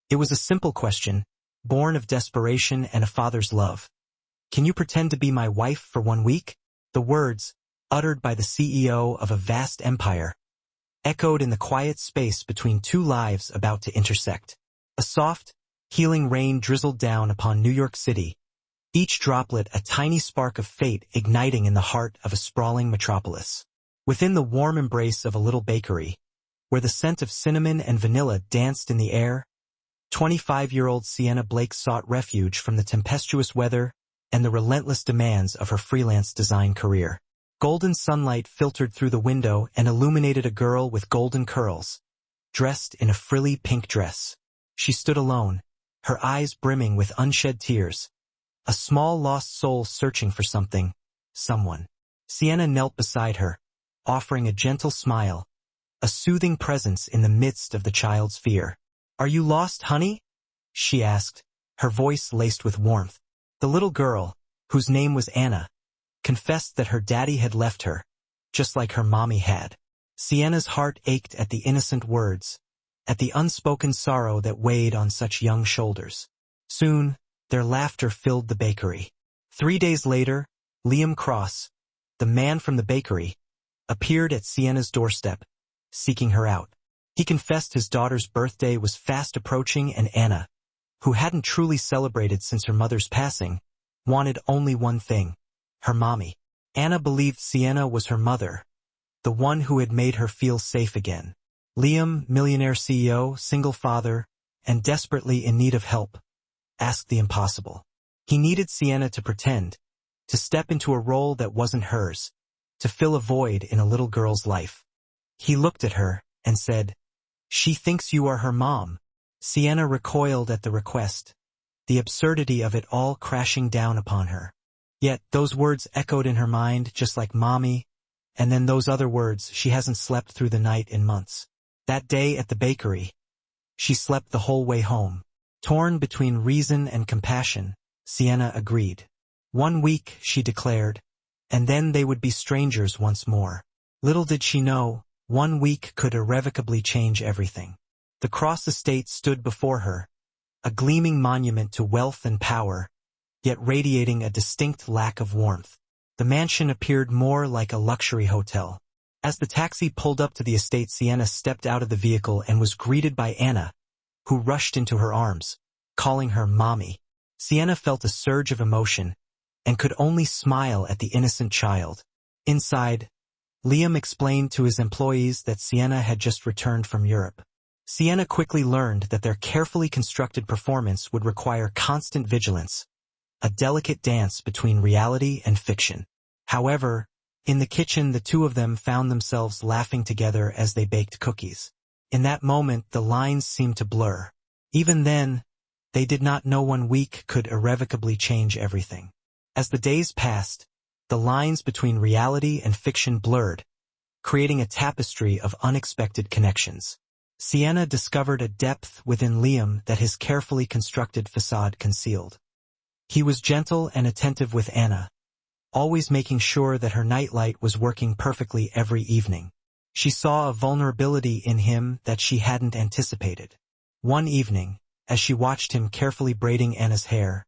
It was a simple question, born of desperation and a father's love. Can you pretend to be my wife for 1 week? The words, uttered by the CEO of a vast empire, echoed in the quiet space between two lives about to intersect. A soft, healing rain drizzled down upon New York City, each droplet a tiny spark of fate igniting in the heart of a sprawling metropolis. Within the warm embrace of a little bakery, where the scent of cinnamon and vanilla danced in the air, 25-year-old Sienna Blake sought refuge from the tempestuous weather and the relentless demands of her freelance design career. Golden sunlight filtered through the window and illuminated a girl with golden curls, dressed in a frilly pink dress. She stood alone, her eyes brimming with unshed tears, a small lost soul searching for something, someone. Sienna knelt beside her, offering a gentle smile, a soothing presence in the midst of the child's fear. "Are you lost, honey?" she asked, her voice laced with warmth. The little girl, whose name was Anna, confessed that her daddy had left her, just like her mommy had. Sienna's heart ached at the innocent words, at the unspoken sorrow that weighed on such young shoulders. Soon, their laughter filled the bakery. 3 days later, Liam Cross, the man from the bakery, appeared at Sienna's doorstep, seeking her out. He confessed his daughter's birthday was fast approaching and Anna, who hadn't truly celebrated since her mother's passing, wanted only one thing, her mommy. Anna believed Sienna was her mother, the one who had made her feel safe again. Liam, millionaire CEO, single father, and desperately in need of help, asked the impossible. He needed Sienna to pretend, to step into a role that wasn't hers, to fill a void in a little girl's life. He looked at her and said, "She thinks you are her mom." Sienna recoiled at the request, the absurdity of it all crashing down upon her. Yet those words echoed in her mind just like mommy, and then those other words, she hasn't slept through the night in months. That day at the bakery, she slept the whole way home. Torn between reason and compassion, Sienna agreed. 1 week, she declared, and then they would be strangers once more. Little did she know, 1 week could irrevocably change everything. The Cross estate stood before her, a gleaming monument to wealth and power, yet radiating a distinct lack of warmth. The mansion appeared more like a luxury hotel. As the taxi pulled up to the estate, Sienna stepped out of the vehicle and was greeted by Anna, who rushed into her arms, calling her mommy. Sienna felt a surge of emotion and could only smile at the innocent child. Inside, Liam explained to his employees that Sienna had just returned from Europe. Sienna quickly learned that their carefully constructed performance would require constant vigilance, a delicate dance between reality and fiction. However, in the kitchen the two of them found themselves laughing together as they baked cookies. In that moment the lines seemed to blur. Even then, they did not know 1 week could irrevocably change everything. As the days passed, the lines between reality and fiction blurred, creating a tapestry of unexpected connections. Sienna discovered a depth within Liam that his carefully constructed facade concealed. He was gentle and attentive with Anna, always making sure that her nightlight was working perfectly every evening. She saw a vulnerability in him that she hadn't anticipated. One evening, as she watched him carefully braiding Anna's hair,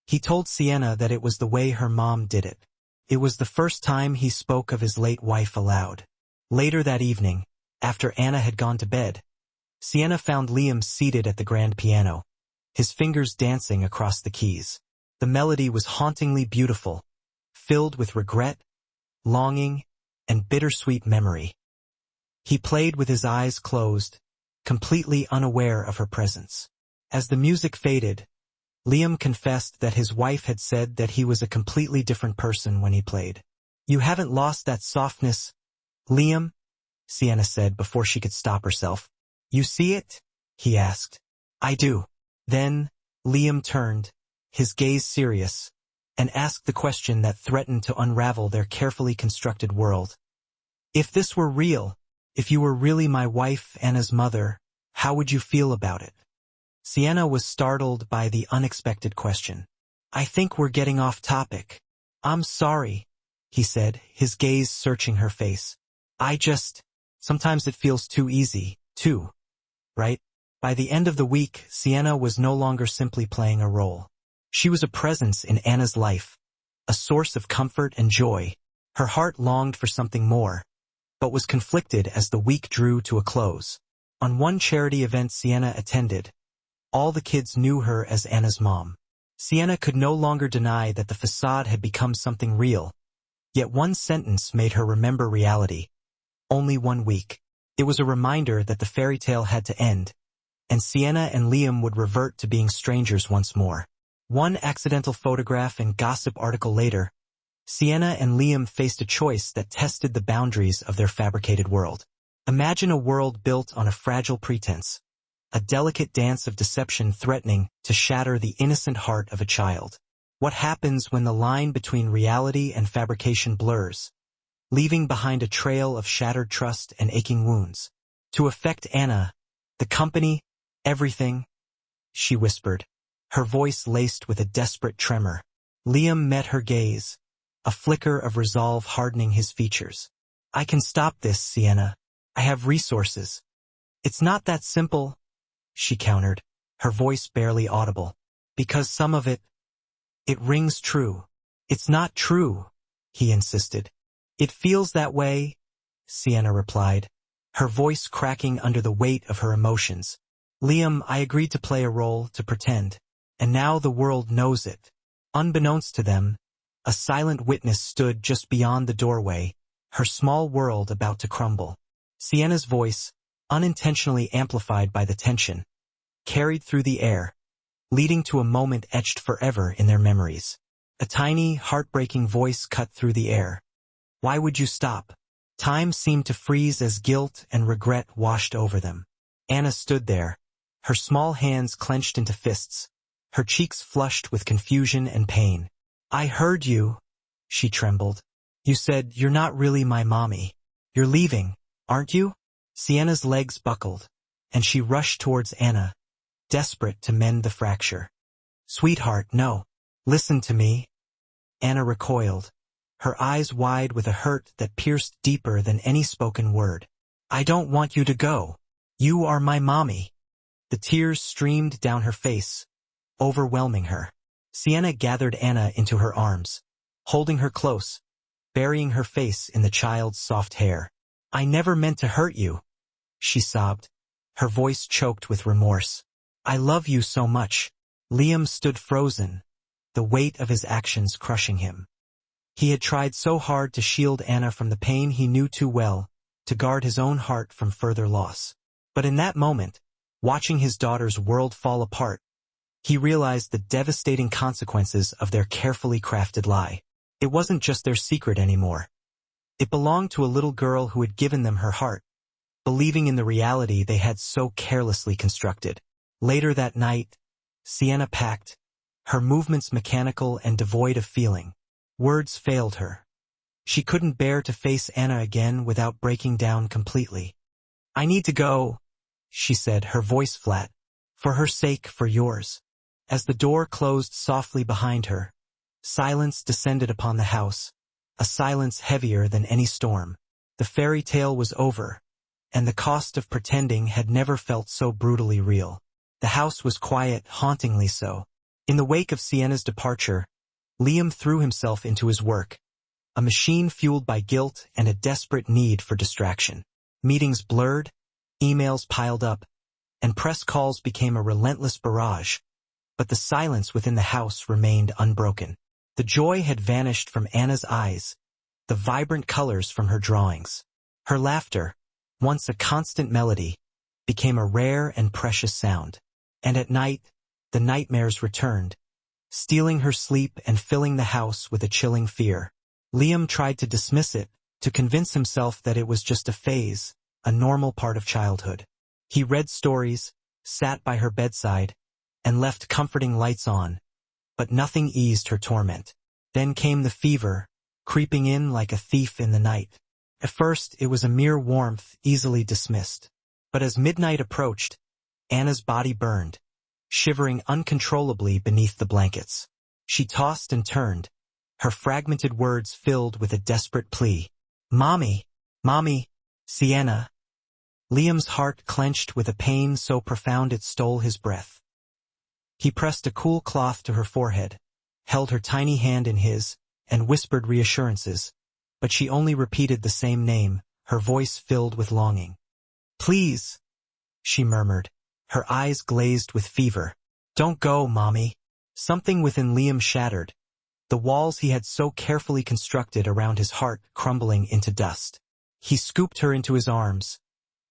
he told Sienna that it was the way her mom did it. It was the first time he spoke of his late wife aloud. Later that evening, after Anna had gone to bed, Sienna found Liam seated at the grand piano, his fingers dancing across the keys. The melody was hauntingly beautiful, filled with regret, longing, and bittersweet memory. He played with his eyes closed, completely unaware of her presence. As the music faded, Liam confessed that his wife had said that he was a completely different person when he played. "You haven't lost that softness, Liam," Sienna said before she could stop herself. "You see it?" he asked. "I do." Then, Liam turned, his gaze serious, and asked the question that threatened to unravel their carefully constructed world. "If this were real, if you were really my wife, Anna's mother, how would you feel about it?" Sienna was startled by the unexpected question. "I think we're getting off topic. I'm sorry," he said, his gaze searching her face. Sometimes it feels too easy, too, right?" By the end of the week, Sienna was no longer simply playing a role. She was a presence in Anna's life, a source of comfort and joy. Her heart longed for something more, but was conflicted as the week drew to a close. On one charity event Sienna attended, all the kids knew her as Anna's mom. Sienna could no longer deny that the facade had become something real, yet one sentence made her remember reality. Only 1 week. It was a reminder that the fairy tale had to end, and Sienna and Liam would revert to being strangers once more. One accidental photograph and gossip article later, Sienna and Liam faced a choice that tested the boundaries of their fabricated world. Imagine a world built on a fragile pretense, a delicate dance of deception threatening to shatter the innocent heart of a child. What happens when the line between reality and fabrication blurs, leaving behind a trail of shattered trust and aching wounds? To affect Anna, the company, everything, she whispered, her voice laced with a desperate tremor. Liam met her gaze, a flicker of resolve hardening his features. I can stop this, Sienna. I have resources. It's not that simple, she countered, her voice barely audible. Because some of it rings true. It's not true, he insisted. It feels that way, Sienna replied, her voice cracking under the weight of her emotions. Liam, I agreed to play a role, to pretend, and now the world knows it. Unbeknownst to them, a silent witness stood just beyond the doorway, her small world about to crumble. Sienna's voice, unintentionally amplified by the tension, carried through the air, leading to a moment etched forever in their memories. A tiny, heartbreaking voice cut through the air. Why would you stop? Time seemed to freeze as guilt and regret washed over them. Anna stood there, her small hands clenched into fists, her cheeks flushed with confusion and pain. I heard you, she trembled. You said, you're not really my mommy. You're leaving, aren't you? Sienna's legs buckled, and she rushed towards Anna, desperate to mend the fracture. Sweetheart, no. Listen to me. Anna recoiled, her eyes wide with a hurt that pierced deeper than any spoken word. I don't want you to go. You are my mommy. The tears streamed down her face, overwhelming her. Sienna gathered Anna into her arms, holding her close, burying her face in the child's soft hair. I never meant to hurt you, she sobbed, her voice choked with remorse. I love you so much. Liam stood frozen, the weight of his actions crushing him. He had tried so hard to shield Anna from the pain he knew too well, to guard his own heart from further loss. But in that moment, watching his daughter's world fall apart, he realized the devastating consequences of their carefully crafted lie. It wasn't just their secret anymore. It belonged to a little girl who had given them her heart, believing in the reality they had so carelessly constructed. Later that night, Sienna packed, her movements mechanical and devoid of feeling. Words failed her. She couldn't bear to face Anna again without breaking down completely. I need to go, she said, her voice flat. For her sake, for yours. As the door closed softly behind her, silence descended upon the house, a silence heavier than any storm. The fairy tale was over, and the cost of pretending had never felt so brutally real. The house was quiet, hauntingly so. In the wake of Sienna's departure, Liam threw himself into his work, a machine fueled by guilt and a desperate need for distraction. Meetings blurred, emails piled up, and press calls became a relentless barrage, but the silence within the house remained unbroken. The joy had vanished from Anna's eyes, the vibrant colors from her drawings. Her laughter, once a constant melody, became a rare and precious sound. And at night, the nightmares returned, stealing her sleep and filling the house with a chilling fear. Liam tried to dismiss it, to convince himself that it was just a phase, a normal part of childhood. He read stories, sat by her bedside, and left comforting lights on, but nothing eased her torment. Then came the fever, creeping in like a thief in the night. At first, it was a mere warmth easily dismissed. But as midnight approached, Anna's body burned, shivering uncontrollably beneath the blankets. She tossed and turned, her fragmented words filled with a desperate plea. Mommy, Mommy, Sienna. Liam's heart clenched with a pain so profound it stole his breath. He pressed a cool cloth to her forehead, held her tiny hand in his, and whispered reassurances, but she only repeated the same name, her voice filled with longing. "Please," she murmured, her eyes glazed with fever. "Don't go, Mommy." Something within Liam shattered, the walls he had so carefully constructed around his heart crumbling into dust. He scooped her into his arms,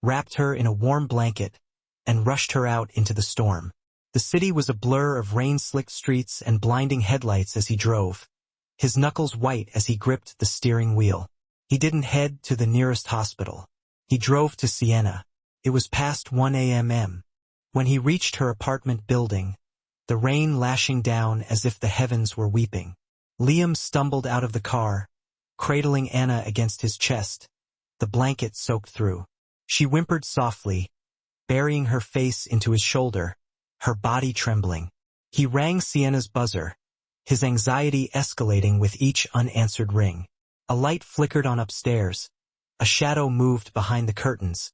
wrapped her in a warm blanket, and rushed her out into the storm. The city was a blur of rain-slicked streets and blinding headlights as he drove, his knuckles white as he gripped the steering wheel. He didn't head to the nearest hospital. He drove to Sienna. It was past 1 a.m. When he reached her apartment building, the rain lashing down as if the heavens were weeping. Liam stumbled out of the car, cradling Anna against his chest, the blanket soaked through. She whimpered softly, burying her face into his shoulder, her body trembling. He rang Sienna's buzzer, his anxiety escalating with each unanswered ring. A light flickered on upstairs, a shadow moved behind the curtains,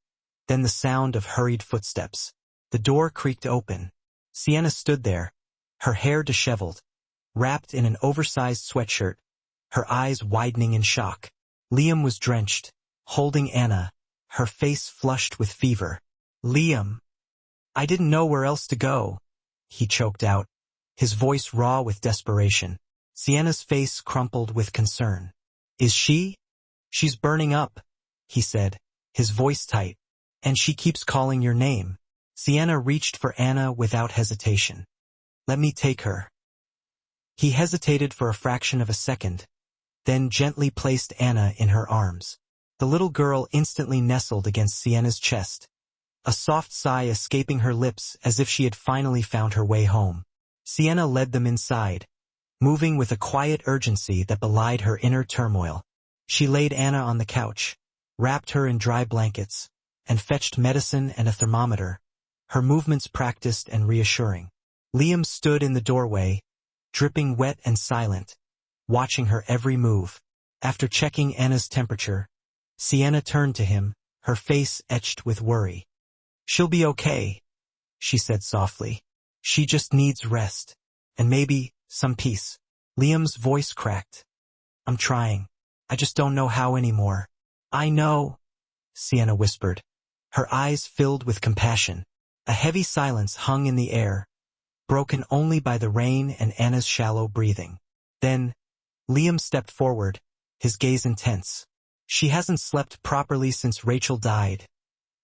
then the sound of hurried footsteps. The door creaked open. Sienna stood there, her hair disheveled, wrapped in an oversized sweatshirt, her eyes widening in shock. Liam was drenched, holding Anna, her face flushed with fever. "Liam, I didn't know where else to go," he choked out, his voice raw with desperation. Sienna's face crumpled with concern. "Is she?" "She's burning up," he said, his voice tight. "And she keeps calling your name." Sienna reached for Anna without hesitation. "Let me take her." He hesitated for a fraction of a second, then gently placed Anna in her arms. The little girl instantly nestled against Sienna's chest, a soft sigh escaping her lips as if she had finally found her way home. Sienna led them inside, moving with a quiet urgency that belied her inner turmoil. She laid Anna on the couch, wrapped her in dry blankets, and fetched medicine and a thermometer, her movements practiced and reassuring. Liam stood in the doorway, dripping wet and silent, watching her every move. After checking Anna's temperature, Sienna turned to him, her face etched with worry. "She'll be okay," she said softly. "She just needs rest, and maybe some peace." Liam's voice cracked. "I'm trying. I just don't know how anymore." "I know," Sienna whispered, her eyes filled with compassion. A heavy silence hung in the air, broken only by the rain and Anna's shallow breathing. Then, Liam stepped forward, his gaze intense. "She hasn't slept properly since Rachel died,"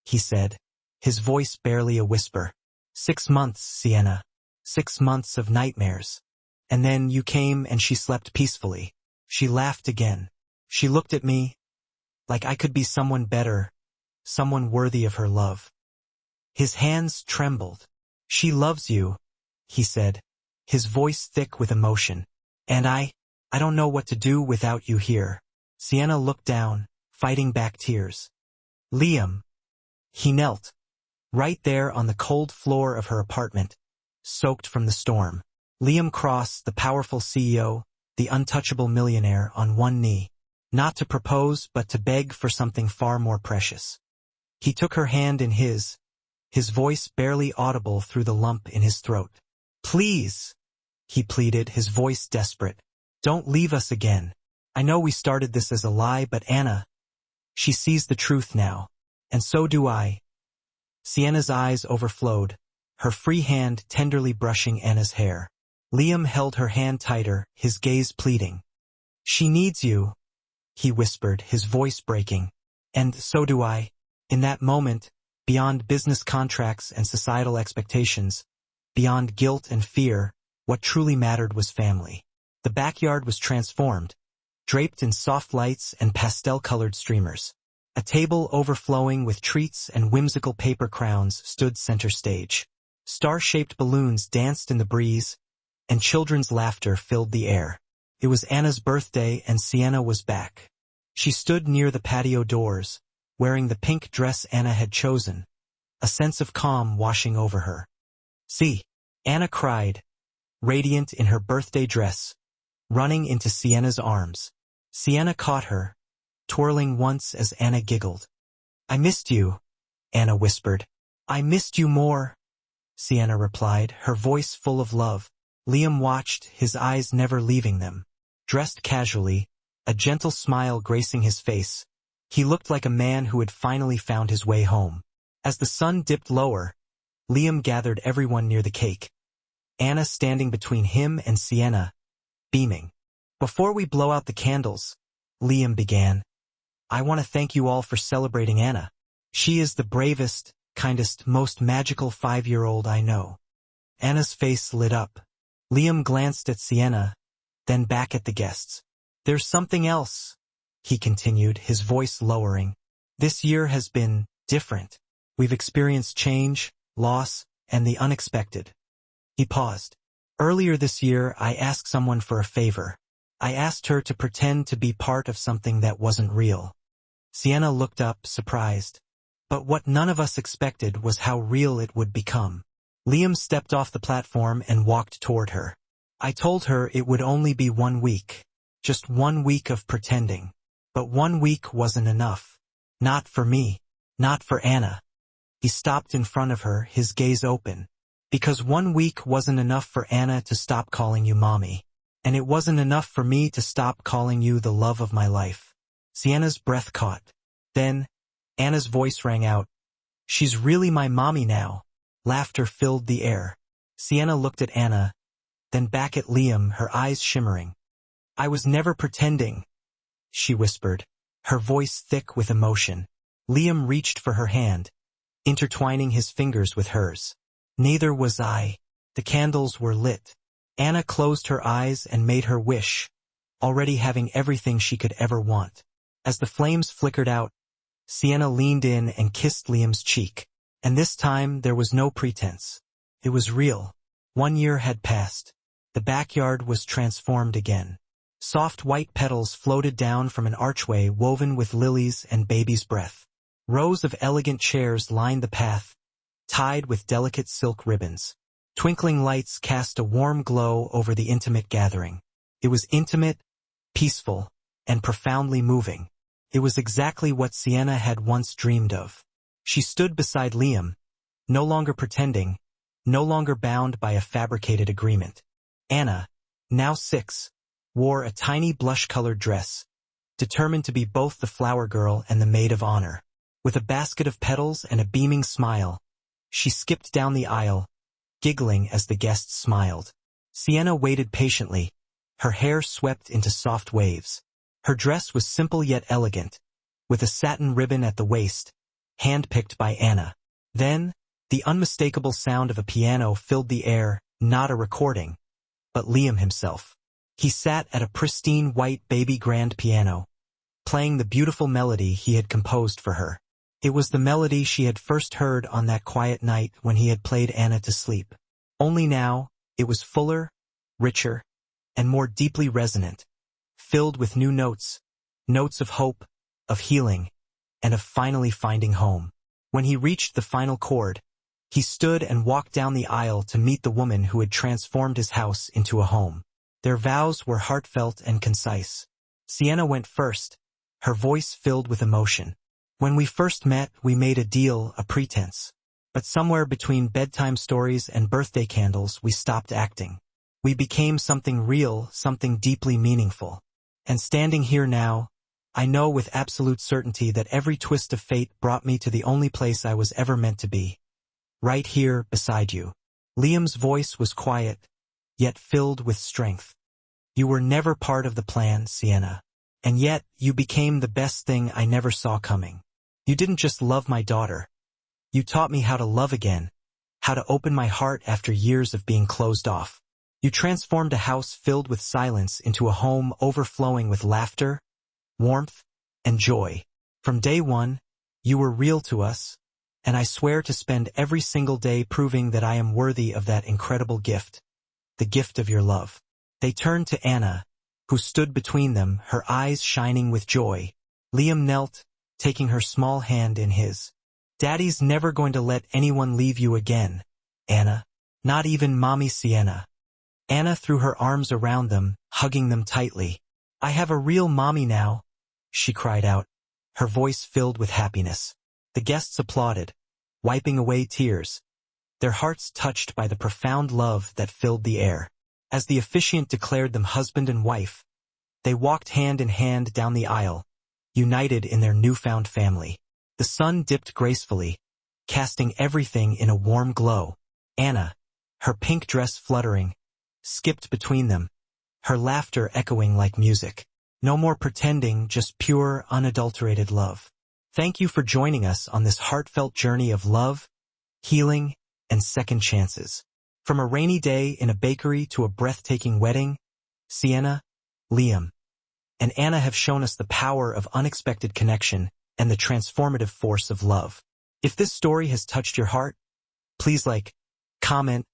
he said, his voice barely a whisper. 6 months, Sienna. 6 months of nightmares. And then you came and she slept peacefully." She laughed again. She looked at me, like I could be someone better, someone worthy of her love. His hands trembled. "She loves you," he said, his voice thick with emotion. "And I don't know what to do without you here." Sienna looked down, fighting back tears. "Liam." He knelt, right there on the cold floor of her apartment, soaked from the storm. Liam crossed the powerful CEO, the untouchable millionaire, on one knee, not to propose but to beg for something far more precious. He took her hand in his voice barely audible through the lump in his throat. "Please," he pleaded, his voice desperate. "Don't leave us again. I know we started this as a lie, but Anna, she sees the truth now. And so do I." Sienna's eyes overflowed, her free hand tenderly brushing Anna's hair. Liam held her hand tighter, his gaze pleading. "She needs you," he whispered, his voice breaking. "And so do I." In that moment, beyond business contracts and societal expectations, beyond guilt and fear, what truly mattered was family. The backyard was transformed, draped in soft lights and pastel-colored streamers. A table overflowing with treats and whimsical paper crowns stood center stage. Star-shaped balloons danced in the breeze, and children's laughter filled the air. It was Anna's birthday and Sienna was back. She stood near the patio doors, wearing the pink dress Anna had chosen, a sense of calm washing over her. "See," Anna cried, radiant in her birthday dress, running into Sienna's arms. Sienna caught her, twirling once as Anna giggled. "I missed you," Anna whispered. I missed you more, Sienna replied, her voice full of love. Liam watched, his eyes never leaving them. Dressed casually, a gentle smile gracing his face, he looked like a man who had finally found his way home. As the sun dipped lower, Liam gathered everyone near the cake. Anna standing between him and Sienna, beaming. Before we blow out the candles, Liam began, I want to thank you all for celebrating Anna. She is the bravest, kindest, most magical 5-year-old I know. Anna's face lit up. Liam glanced at Sienna, then back at the guests. There's something else, he continued, his voice lowering. This year has been different. We've experienced change, loss, and the unexpected. He paused. Earlier this year, I asked someone for a favor. I asked her to pretend to be part of something that wasn't real. Sienna looked up, surprised. But what none of us expected was how real it would become. Liam stepped off the platform and walked toward her. I told her it would only be 1 week. Just 1 week of pretending. But 1 week wasn't enough. Not for me. Not for Anna. He stopped in front of her, his gaze open. Because 1 week wasn't enough for Anna to stop calling you mommy. And it wasn't enough for me to stop calling you the love of my life. Sienna's breath caught. Then, Anna's voice rang out. She's really my mommy now. Laughter filled the air. Sienna looked at Anna, then back at Liam, her eyes shimmering. I was never pretending, she whispered, her voice thick with emotion. Liam reached for her hand, intertwining his fingers with hers. Neither was I. The candles were lit. Anna closed her eyes and made her wish, already having everything she could ever want. As the flames flickered out, Sienna leaned in and kissed Liam's cheek. And this time there was no pretense. It was real. 1 year had passed. The backyard was transformed again. Soft white petals floated down from an archway woven with lilies and baby's breath. Rows of elegant chairs lined the path, tied with delicate silk ribbons. Twinkling lights cast a warm glow over the intimate gathering. It was intimate, peaceful, and profoundly moving. It was exactly what Sienna had once dreamed of. She stood beside Liam, no longer pretending, no longer bound by a fabricated agreement. Anna, now 6, wore a tiny blush-colored dress, determined to be both the flower girl and the maid of honor. With a basket of petals and a beaming smile, she skipped down the aisle, giggling as the guests smiled. Sienna waited patiently, her hair swept into soft waves. Her dress was simple yet elegant, with a satin ribbon at the waist, hand-picked by Anna. Then, the unmistakable sound of a piano filled the air, not a recording, but Liam himself. He sat at a pristine white baby grand piano, playing the beautiful melody he had composed for her. It was the melody she had first heard on that quiet night when he had played Anna to sleep. Only now, it was fuller, richer, and more deeply resonant, filled with new notes, notes of hope, of healing, and of finally finding home. When he reached the final chord, he stood and walked down the aisle to meet the woman who had transformed his house into a home. Their vows were heartfelt and concise. Sienna went first, her voice filled with emotion. When we first met, we made a deal, a pretense. But somewhere between bedtime stories and birthday candles, we stopped acting. We became something real, something deeply meaningful. And standing here now, I know with absolute certainty that every twist of fate brought me to the only place I was ever meant to be. Right here, beside you. Liam's voice was quiet, yet filled with strength. You were never part of the plan, Sienna. And yet, you became the best thing I never saw coming. You didn't just love my daughter. You taught me how to love again, how to open my heart after years of being closed off. You transformed a house filled with silence into a home overflowing with laughter, warmth, and joy. From day one, you were real to us, and I swear to spend every single day proving that I am worthy of that incredible gift, the gift of your love. They turned to Anna, who stood between them, her eyes shining with joy. Liam knelt, taking her small hand in his. Daddy's never going to let anyone leave you again, Anna. Not even Mommy Sienna. Anna threw her arms around them, hugging them tightly. I have a real mommy now, she cried out, her voice filled with happiness. The guests applauded, wiping away tears, their hearts touched by the profound love that filled the air. As the officiant declared them husband and wife, they walked hand in hand down the aisle, united in their newfound family. The sun dipped gracefully, casting everything in a warm glow. Anna, her pink dress fluttering, skipped between them, her laughter echoing like music. No more pretending, just pure, unadulterated love. Thank you for joining us on this heartfelt journey of love, healing, and second chances. From a rainy day in a bakery to a breathtaking wedding, Sienna, Liam, and Anna have shown us the power of unexpected connection and the transformative force of love. If this story has touched your heart, please like, comment,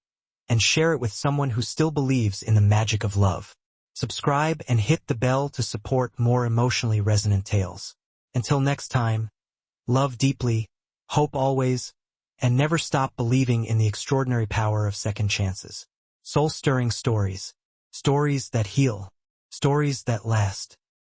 and share it with someone who still believes in the magic of love. Subscribe and hit the bell to support more emotionally resonant tales. Until next time, love deeply, hope always, and never stop believing in the extraordinary power of second chances. Soul-stirring stories. Stories that heal. Stories that last.